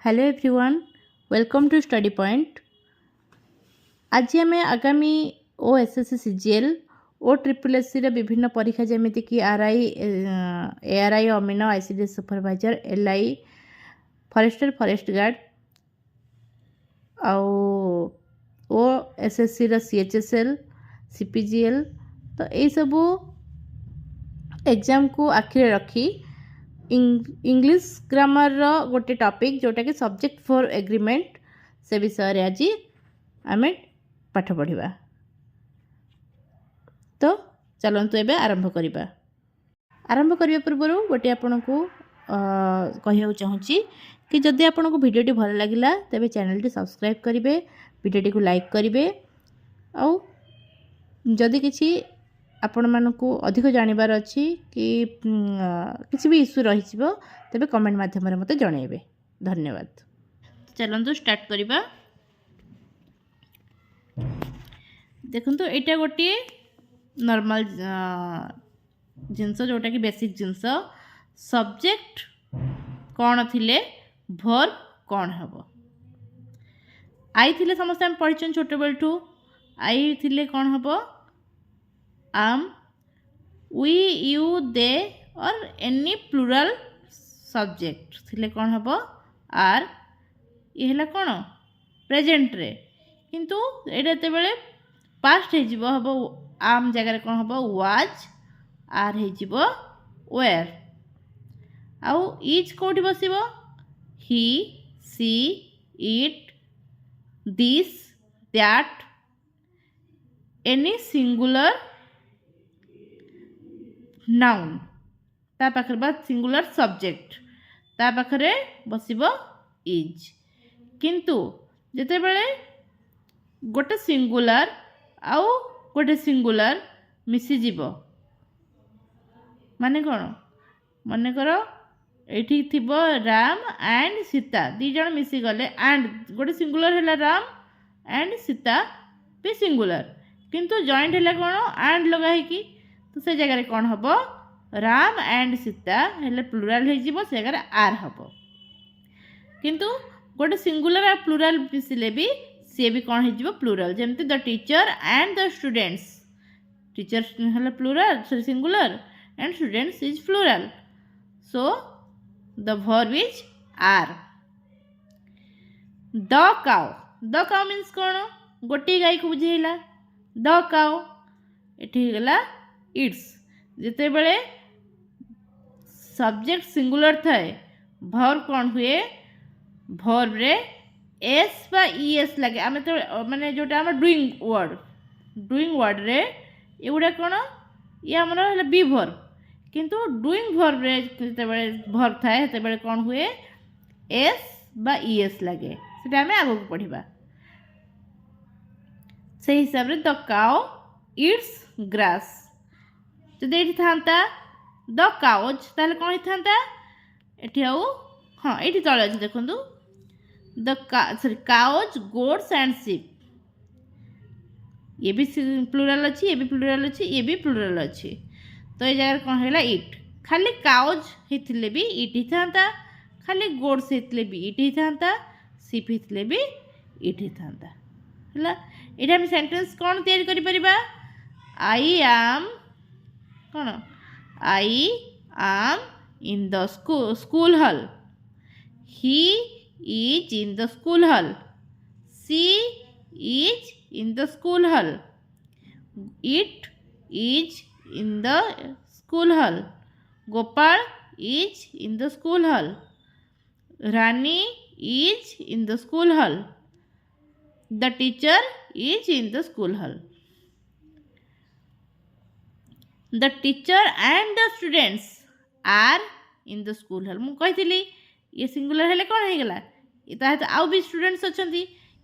Hello everyone, welcome to study point. आज आम आगामी O SSC CGL O triple SC विभिन्न परीक्षा जमीती कि आरआई एआरआई अमीनो ICDS supervisor LI forester forest guard आउ ओ एसएससी रो सीएचएसएल सीपीजीएल तो यही सबू एग्जाम को आखिरे रखी इंग्लिश ग्रामर रो गोटे टॉपिक जोटा कि सब्जेक्ट फॉर एग्रीमेंट से विषय रे आज आम पाठ पढ़ा। तो चलतु एबे आरंभ करवा। आरंभ करने पूर्व गोटे आपन को कहूँ चाहूँगी कि जदि आपन को वीडियोटी भल लगिला तेबे चैनल टी सब्सक्राइब करेंगे, वीडियोटी को लाइक करेंगे आउ जदि किसी आपण मानकु अधिक जानिबार अछि कि किसी भी इश्यू रही तेबे कमेंट माध्यम रे मते जणेबे। धन्यवाद। चलंतु स्टार्ट करिबा। देखंतु एटा गोटे नॉर्मल जिनस जोटा कि बेसिक जिनस सब्जेक्ट कौन थिले वर्ब कौन हबो। आई थिले समस्त हम पढ़िछन छोट बेलठू। आई थिले कौन हबो am, we, you, they और any plural subject थिले कौन हबो आर। ये हला कौन प्रेजेंट रे किंतु एटा ते बेले पास्ट हे जिवो हबो आम जगह रे कौन हबो was आर हे जिवो were आउ इज कोठी बसिबो he, she, it, this, that any singular noun ता पाखरे बा सिंगुलर सब्जेक्ट ता पाखरे बसिबो इज। किंतु जेते बेले गोटे सिंगुलर आउ गोटे सिंगुलर मिसी जीवो माने कोन माने करो एठी थिबो राम एंड सीता दी जण मिसी गले एंड गोटे सिंगुलर हैला राम एंड सीता भी सिंगुलर किंतु जॉइंट हैला कोन एंड लगा है कि तो से जगह कौन हम राम एंड सीता हेले प्लुराल हो जीवो से जगह आर हम किंतु गोटे सिंगुलर और प्लुराल मिसिले भी सी भी कौन हो प्लुराल जमती the teacher and the students teacher हेले plural sorry singular and students is plural so the verb is are. The cow means कौन गोटे गाय को बुझेला द काउ एठी गला इट्स जिते बड़े सब्जेक्ट सिंगुलर थाए वर्ब कौन हुए वर्ब रे एस बा ईएस लगे आमे तो माने जोटा हम डूइंग वर्ड रे एगुडा कौन ये हमर हला बी वर्ब किंतु डूइंग वर्ब रे जिते बड़े वर्ब थाए हेते बड़े कौन हुए एस बा ईएस लगे सेटा हमें आगो पढ़िबा। से हिसाब रे द काउ इट्स ग्रास जदि ये था द काउज ताले कौन था ये हाँ ये तले अच्छे देखु द सॉरी काउज गोट्स एंड शिप ये भी प्लुराल अच्छी ये भी प्लुराल अच्छी ये भी प्लुराल अच्छी तो ये जगह कौन है इट खाली काउज होते भी इट ही था खाली गोट्स होते भी इट ही था शिप होते भी इट ही था है ये हम सेंटेंस कौन तैयारी करि परिबा आई एम कौन I am in the school hall he is in the school hall she is in the school hall it is in the school hall Gopal is in the school hall Rani is in the school hall the teacher is in the school hall the teacher and the students are in the school hall मु कही ये singular हेले कौन हो गला ये आउ भी स्टूडेंट्स अच्छा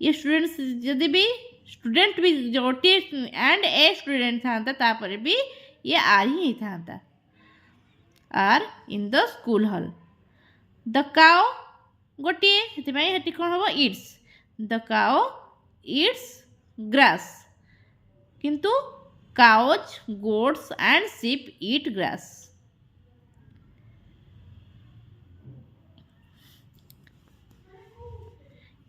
ये स्टूडेंट्स जदि भी स्टूडेंट भी गोटे एंड ए स्टूडेंट था तापर भी ये आर ही था are in the school hall the cow गोटे हेती कौन हम eats the cow eats grass किंतु cows, goats and sheep eat grass.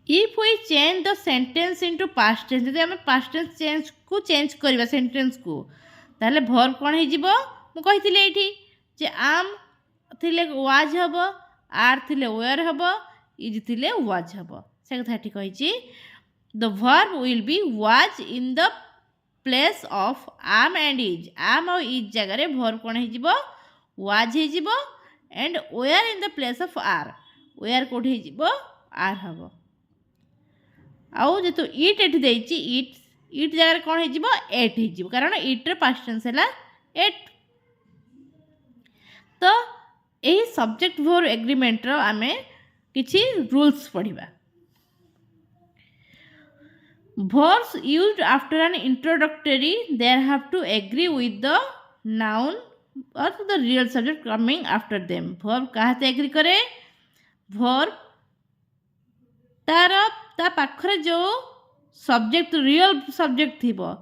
If we change the sentence into past tense जदि आम पास्ट टेंस चेंज करवा सेंटेंस को ताहले भर्ब कौन हो मुझे ये जे आम थिले वाज हम आर थिले वेयर हम इज थिले वाज हम से कथा कही the verb will be was in the place of am and is आम और इज जगह भर्ब कौन हो वाज हो and were in the place of are were कौटे हो आर हम आउ जेतु इट एट देछि इट इट जगह कौन हो एट हो कारण इट्र पास्ट टेंस है एट तो यही सब्जेक्ट भर्ब एग्रीमेंट आमे किछि रूल्स पढ़िबा verbs used after an introductory there have to agree with the noun or the real subject coming after them verb कहते एग्री करे verb तार ता पाखरे जो सब्जेक्ट रियल सब्जेक्ट थिबो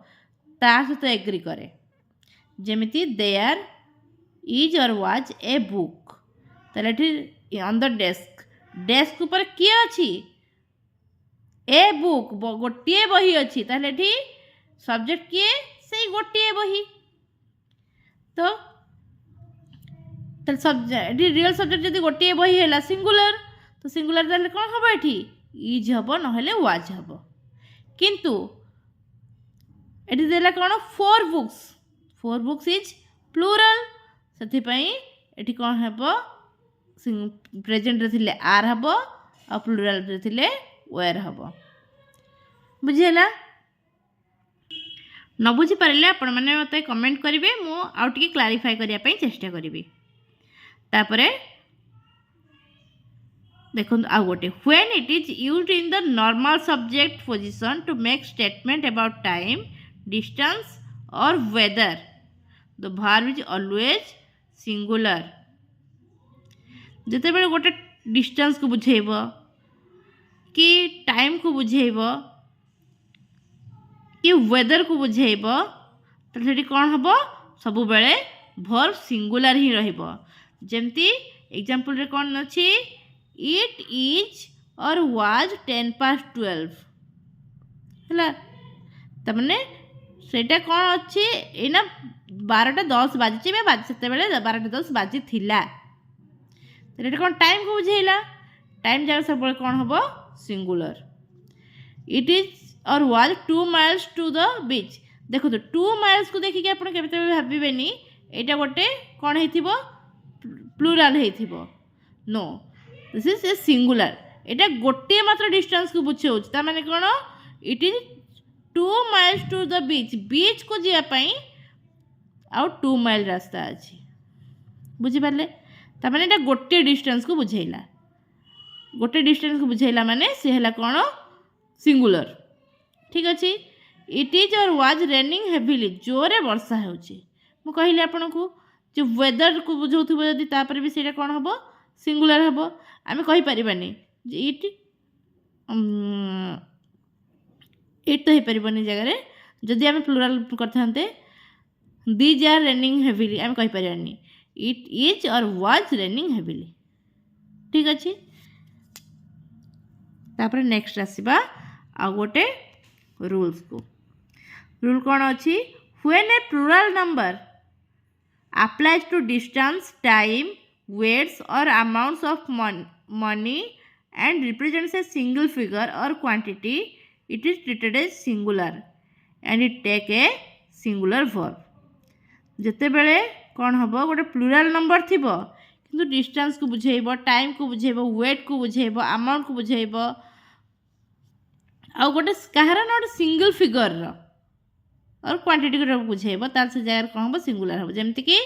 ता सहित एग्री करे जेमिति देयर इज और वाज ए बुक ताले ऑन द डेस्क डेस्क ऊपर किए अच्छी ए बुक गोटे बही अच्छी ताहले सब्जेक्ट किए से गोटे बही तो सब्जेक्ट रियल सब्जेक्ट जब गोटे बही है सिंगुलर तो सिंगुलर ताहले कौन हम ये इज हम ना वाज हम किंतु ये देला कौन फोर बुक्स इज प्लूराल से ये कौन हम प्रेजेंट रे आर हम और प्लूराल रे थिले वेयर हम बुझीला न बुझी पारे आपण मैंने मत कमेंट करेंगे मुझे क्लारिफाई करने चेष्टा करी तापरे देखो आ गोटे when it is used in the normal subject position to make statement about time distance or weather the verb is always singular जिते बेले गोटे डिस्टेंस को बुझेब कि टाइम को बुझेब कि वेदर को बुझेब तो कौन हम सब बेले वर्ब सिंगुलर ही रहिबो जेमती एग्जांपल रे कौन अच्छी इट इज और वाज 10:12 है तमने सेटा कौन अच्छी एना 12:10 बाजी से 12:10 बाजी थिला तो कौन टाइम को बुझेला टाइम जगह सब कौन हम सिंगुलर इट इज और was 2 miles to the beach देखो तो 2 miles को देखिए आप भावे यहाँ गोटे कौन हो प्लूराल हो no this is a singular यहाँ गोटे मात्र डिस्टेंस को बुझे माने कौन it is 2 miles to the beach को जावाई आउ 2 mile रास्ता अच्छी बुझीपारे ताने यहाँ गोटे डिस्टेंस को बुझेला गोटे डिस्टेंस को बुझेला माने सी है कौन सिंगुलर ठीक अच्छे इट इज और वाज रेनिंग हेविली जोरे वर्षा हो कहली आपन को जो वेदर को बुझाऊब जदि तापर भी से कौन हम सिंगुलर हम आम कहीपरानी इट इट तो हो पारनी जगह जदि आम प्लूराल करते दीज आर रेनिंग हेविली आम कहीपरानी इट इज और वाज रेनिंग हेविली ठीक अच्छे तापर नेक्स्ट आसवा आ गोटे रूल्स को रूल कौन अच्छी when a plural number applies to distance time weights or amounts of money and represents a single figure or quantity it is treated as singular and it take a singular verb जते बेले कौन हम गोटे plural number थी किंतु distance को बुझेब time को बुझेब wait को बुझेब अमाउंट को बुझेब आ गोटे कहार ना गोटे सिंगल फिगर और क्वांटिटी को बुझेब तार से जगह कौन हम सिंगुलर हम जमती कि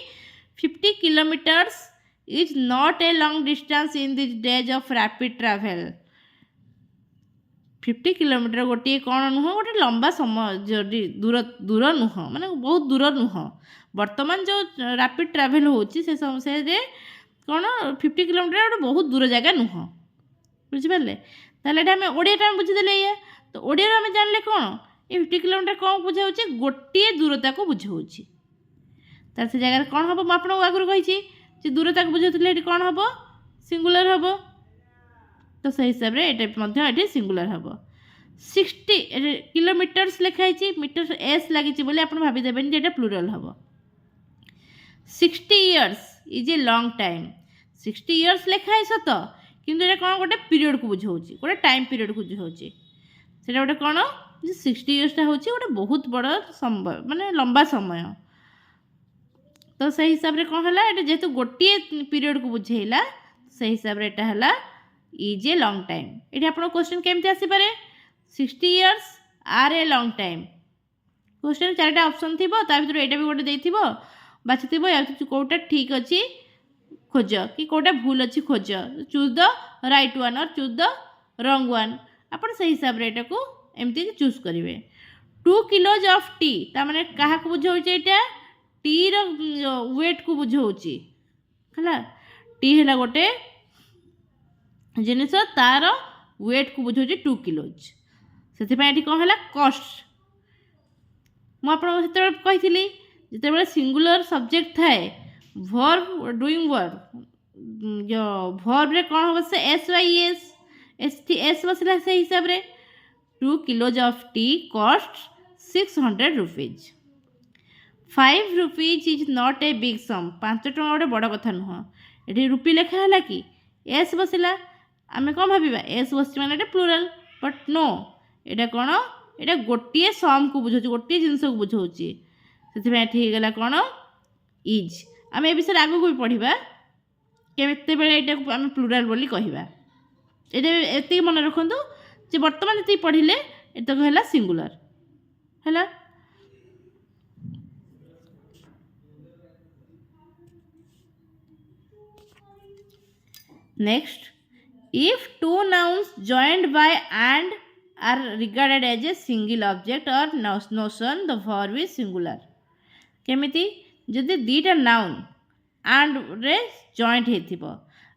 50 kilometres is not a long distance in this days of rapid travel 50 kilometre गोटे कौन नुह गोटे लंबा समय दूर दूर नुह माने बहुत दूर नुह वर्तमान जो रैपिड ट्रैवल होची से समय कौन 50 किलोमीटर गोटे बहुत दूर जगह नुह बुझिपारे ताहले आम ओडिया बुझीदे ये तो ओडिया आम जानले कौन ये 50 किलोमीटर कौन बुझाऊँ गोटे दूरता को बुझाऊँ तार से जगह कौन हम आपको आगुरी कही दूरता को बुझाऊँ कौन हम सिंगुलर हम तो से हिसाब रे ये सिंगुलर हम 60 किलोमीटर्स लिखाई मीटर एस लगी बोले आप भाईदेवेनि ये प्लूराल हम 60 years is a long time 60 years लिखाई सत किंतु ये कौन गोटे पीरियड को बुझाऊँ गोटे टाइम पीरियड को बुझाऊँ से गोटे कौन 60 years हूँ गोटे बहुत बड़ समय माने लंबा समय तो से हिसाब रे कौन है जेहेतु गोटे पीरियड को बुझेला से हिसाब रे एटा इज ए लॉन्ग टाइम ये आप क्वेश्चन केमती आसीपे 60 years are a long time question 4टा ऑप्शन थी भर ये भी गोटे देथिबो बाछी या कौटा ठीक अच्छी खोज कि कौटा भूल अच्छी खोज चूज द राइट वन और चूज द रॉन्ग वन आपन से हिसाब रे एटा को एमती चूज करेंगे 2 kilos ऑफ टी ताने क्या बुझाऊँ यहाँ टी वेट को बुझाऊँ है टी है गोटे जिनिस तार वेट को बुझाऊँ 2 kilos से कौन है कस्ट मुझे कही जिते सिंगुलर सब्जेक्ट थाए वर्ब डूइंग वर्ब जो वर्ब रे कौन हम से एस वाई एस बसला से हिसाब रे 2 kilos of tea cost 600 rupees 5 rupees is not a big sum 5 टଙ୍କା गोटे बड़ कथा नुह ये रुपी लिखा है कि एस बसला आम कौन भाविबा एस बस माने प्लूराल बट नो ये कौन ये गोटे सम को बुझाऊँ गोटे जिनस को बुझाऊँ से गला कौन इज आम ए विषय आगू भी पढ़ा केते यहाँ आम प्लूराल बोली कहवा ये मन रखु जे बर्तमान जी पढ़ले ये है सिंगुलर है next if two nouns joined by and are regarded as a single object or notion the verb is singular केमिति जदि दीटा नाउन एंड रे जॉइंट होइथिबो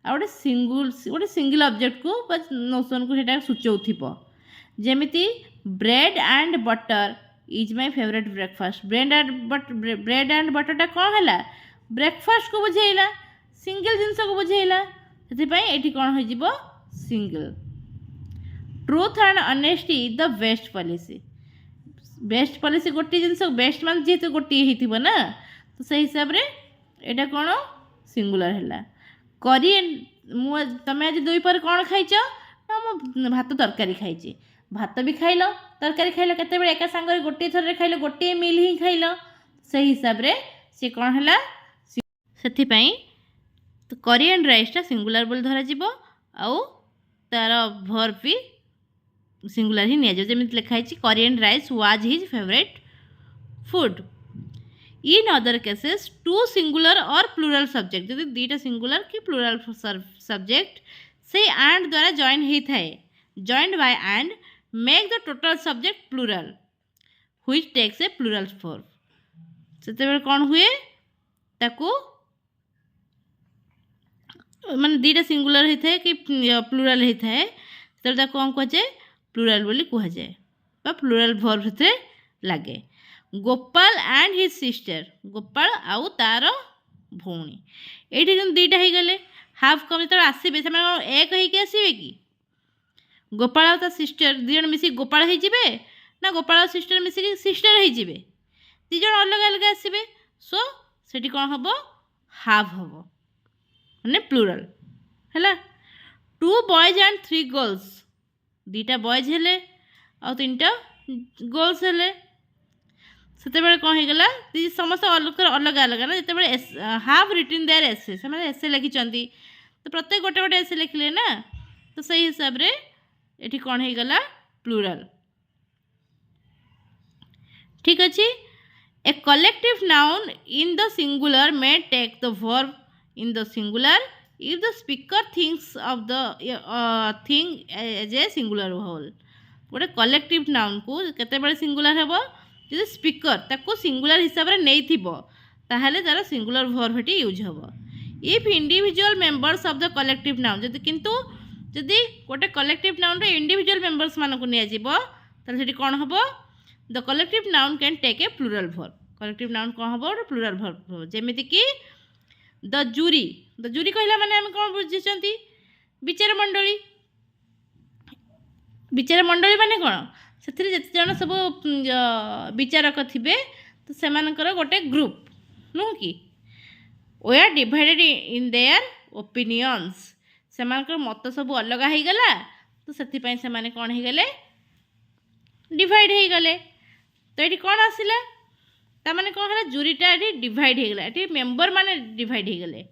आ गोटे सिंगल ऑब्जेक्ट को नोशन को सेटा सूचौथिबो जेमिति bread and butter is my favourite breakfast bread and butter कौन है ब्रेकफास्ट को बुझेला सिंगल जिनस को बुझेला से कौन हो single truth and honesty is the best policy गोटे जिनस बेस्ट मान जेहेतु गोटे हो ना तो से हिसाब रे एटा कौन सिंगुलर है कोरियन तुम आज 2 पर कौन खाइच ना भात तरकारी खाई भात भी खाइल तरकारी खाइल केते एका सांगे गोटे थर खाइल गोटे मिल ही खाइल से हिसाब रे से कौन है से तो कोरियन राइसटा सिंगुलर बोल धरा जीवो आउ तार भर भी सिंगुलर ही निया जमी लिखाई Korean rice was his favourite food in other cases 2 singular और प्लूरल सब्जेक्ट जब दीटा सिंगुलर कि प्लूरल सब्जेक्ट से एंड द्वारा जॉइन होता है joined by and make the total subject plural which takes a plural form से कौन हुए ताकू माने दीटा सिंगुलर होता है कि प्लूरल होता है तो कौन कहुए प्लूरल बोली कहुए प्लूरल वर्ब से लगे Gopal and his sister Gopal आउ तार भौणी ये जो दीटा हो गले हाफ कम जो आसवे से एक होके आसवे कि गोपाल आ सिस्टर दिज मिसिक गोपाल हो ना गोपाल और सिस्टर मिसिक सिस्टर हो दिज अलग अलग आसवे सो से कौन हम हाफ हम माने प्लूरल है 2 बॉयज एंड 3 गर्ल्स दीटा बॉयज हेले आ 3टा गर्ल्स हेले से कौन हो गला समस्त अलग अलग अलग ना जिते हाफ रिटन देयर एसे से एसे लिखिं तो प्रत्येक गोटे गोटे एसे लिखले ना तो सही हिसाब रे ये कौन हो गला प्लूरल ठीक अच्छे a collective noun in the singular may take the verb in the singular if the speaker thinks of the thing as a singular whole गोटे कलेक्टिव नाउन को केते सिंगुलर हेबो जो स्पीकर ताको सिंगुलर हिसाब रे नै थिबो ताहाले तार सिंगुलर वर्ब हेटी यूज हेबो if individual members of the collective noun जदि किंतु जदि गोटे कलेक्टिव नाउन रे इंडिविजुअल मेंबर्स मानको को निया जिवो ताले सेठी कोन हेबो the collective noun can take a plural verb collective noun कोन हेबो प्लूरल वर्ब जेमिति कि द जूरी कहला माने हम कौन बुझी विचार मंडली विचार मंडली माने कौन से जिते जन सब विचारक थे तो से गोटे ग्रुप नुह कि they are divided in their opinions से मत सब अलग हो गला तो से कौन हो गले डिवाइड हो गले तो ये कौन आसला ताने कौन है जूरीटा ये डिवाइड हो गला ये मेंबर माने डिवाइड हो गले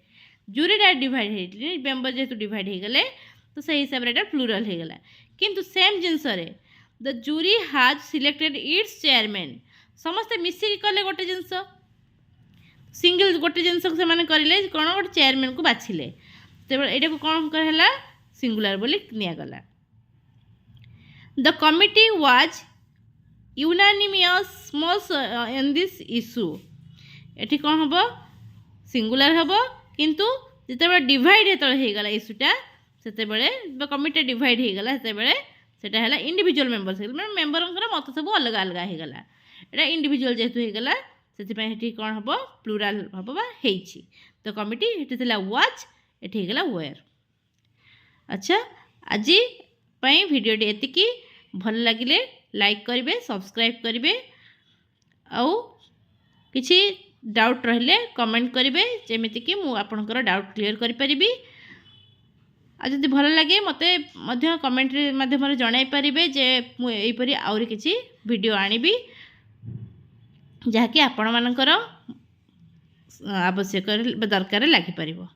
जूरीटा डिवाइड हो मेंबर जेहेतु डिवाइड हो गले तो से हिसाब से प्लूराल हो गला किंतु सेम जिनस द जूरी हाज सिलेक्टेड इट्स चेयरमैन समस्ते मिसिकी कले गोटे जिनस सिंगल गोटे जिनस से करें कौन गोटे चेयरमैन को बाछिले तो यहाँ कौन कहला सिंगुलर बोली निगला the committee was unanimous in this issue ये कौन हम सिंगुलर हम किंतु जिते डिवाइड जो होगला इश्यूटा से कमिटी डिवाइड होगला से इंडिविजुअल मेंबर्स मेंबर मत सब अलग अलग होगला यहाँ इंडिविजुअल जेहेतु होगला से कौन हम प्लूराल हम तो कमिटी ये वाच ये होगला वेयर। अच्छा आज भिडियोटी एतिकी भल लगिले लाइक करेंगे सब्सक्राइब करेंगे आउ किसी डाउट रहिले कमेंट करेंगे जमीती कि मुझे आपंकर डाउट क्लीयर करी आज जब भल लगे मत कमेंट माध्यम जन पारे जे मुझे आउरी किसी वीडियो आनिबी जहाँकि आपण मानकर आवश्यक दरकार लगी पारिबो।